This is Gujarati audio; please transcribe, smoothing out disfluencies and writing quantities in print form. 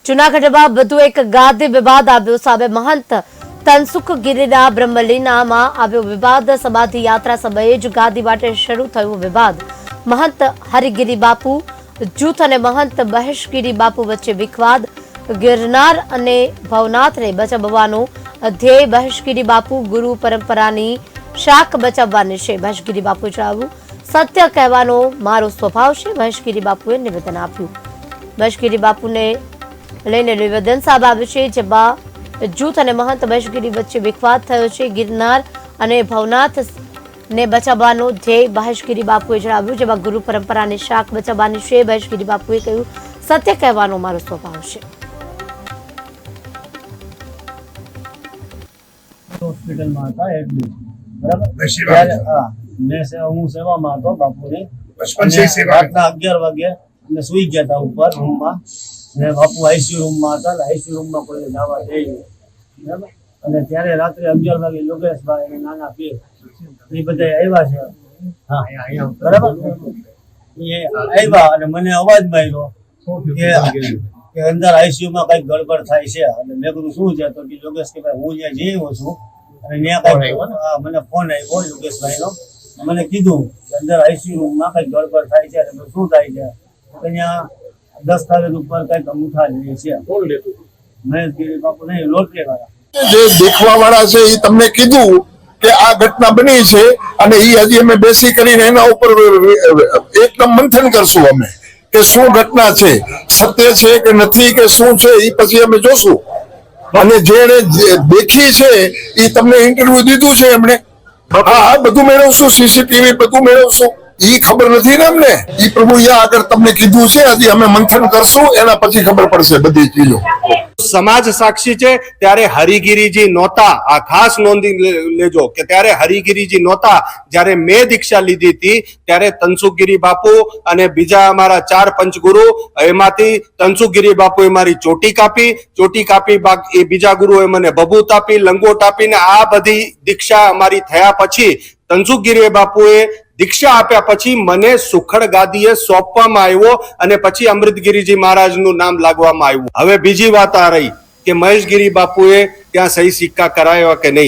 જૂનાગઢમાં વધુ એક ગાદી વિવાદ આવ્યો સામે મહંત તનસુખગીરીના બ્રહ્મલીનામાં આવ્યો વિવાદ। સમાધિ યાત્રા સમયે જ ગાદી માટે શરૂ થયો વિવાદ। મહંત હરિગીરી બાપુ જૂથ અને મહંત મહેશગીરી બાપુ વચ્ચે વિખવાદ। ગિરનાર અને ભવનાથને બચાવવાનો ધ્યેય। મહેશગીરી બાપુ ગુરુ પરંપરાની શાખ બચાવવાની છે। મહેશગીરી બાપુએ જણાવ્યું, સત્ય કહેવાનો મારો સ્વભાવ છે। મહેશગીરી બાપુએ નિવેદન આપ્યું। મહેશગીરી બાપુને લઈને નિવેદન સામે આવ્યું છે, જેમાં જૂથ અને મહંત મહેશગીરી વચ્ચે વિખવાદ થયો છે। ગિરનાર અને ભવનાથ ને બચાવવાનો ધ્યેય મહેશગીરી બાપુએ જણાવ્યું, જેમાં ગુરુ પરંપરાની શાખ બચાવવાની છે। મહેશગીરી બાપુએ કહ્યું, સત્ય કહેવાનો મારો સ્વભાવ છે। હોસ્પિટલમાં હતા એક દિવસ, બરાબર? ત્યારે હું સેવામાં હતો બાપુની। રાતના 11 વાગે અમે સુઈ ગયા હતા ઉપર રૂમમાં, ને બાપુ આઈસીયુ રૂમમાં હતા। આઈસીયુ રૂમમાં કોઈ જવા દે નહીં, બરાબર? અને ત્યારે રાત્રે 11 વાગે યોગેશભાઈ અને નાના પીર એ બધા આવ્યા છે, હા બરાબર? એ આવ્યા અને મને અવાજ માર્યો કે અંદર આઈસીયુમાં કઈક ગડબડ થાય છે। અને મેં કીધું શું છે? તો કે યોગેશ કે ભાઈ હું જ્યાં જઈ આવ્યો છું અને ત્યાં કઈક મને ફોન આવ્યો યોગેશભાઈનો, મને કીધું કે અંદર આઈસીયુ રૂમમાં કઈક ગડબડ થાય છે। અને શું થાય છે? ત્યાં દસ્તાવેજ ઉપર કઈક અંગૂઠા લે છે। મહેશગીરી બાપુ નહીં, લોટરી વાળા જે દેખવા વાળા છે એ તમને કીધું કે આ ઘટના બની છે અને એ હજી અમે બેસી કરીને એના ઉપર એકદમ મંથન કરશું અમે કે શું ઘટના છે, સત્ય છે કે નથી કે શું છે, એ પછી અમે જોશું। અને જેને દેખી છે એ તમને ઇન્ટરવ્યુ દીધું છે એમણે, હા બધું મેળવશું, સીસીટીવી બધું મેળવશું। ઈ ખબર નથી ને અમને, ઈ પ્રભુ આગળ તમને કીધું છે, હજી અમે મંથન કરશું, એના પછી ખબર પડશે બધી ચીજો। સમાજ સાક્ષી છે ત્યારે હરિગીરીજી નહોતા। આ ખાસ નોંધી લેજો કે ત્યારે હરિગીરીજી નહોતા। જ્યારે મેં દીક્ષા લીધી હતી ત્યારે તનસુખગીરી બાપુ અને બીજા અમારા 4 પંચગુરુ, એમાંથી તનસુખગીરી બાપુએ મારી ચોટી કાપી, એ બીજા ગુરુએ મને ભભૂત આપી, લંગોટ આપીને આ બધી દીક્ષા અમારી થયા પછી તનસુખગીરી બાપુએ દીક્ષા આપ્યા પછી મને સુખડ ગાદીએ સોંપવામાં આવ્યો અને પછી અમૃતગીરીજી મહારાજનું નામ લાગવામાં આવ્યું। હવે બીજી વાત આ રહી કે મહેશગીરી બાપુએ ત્યાં સહી સિક્કા કરાયો કે નહીં।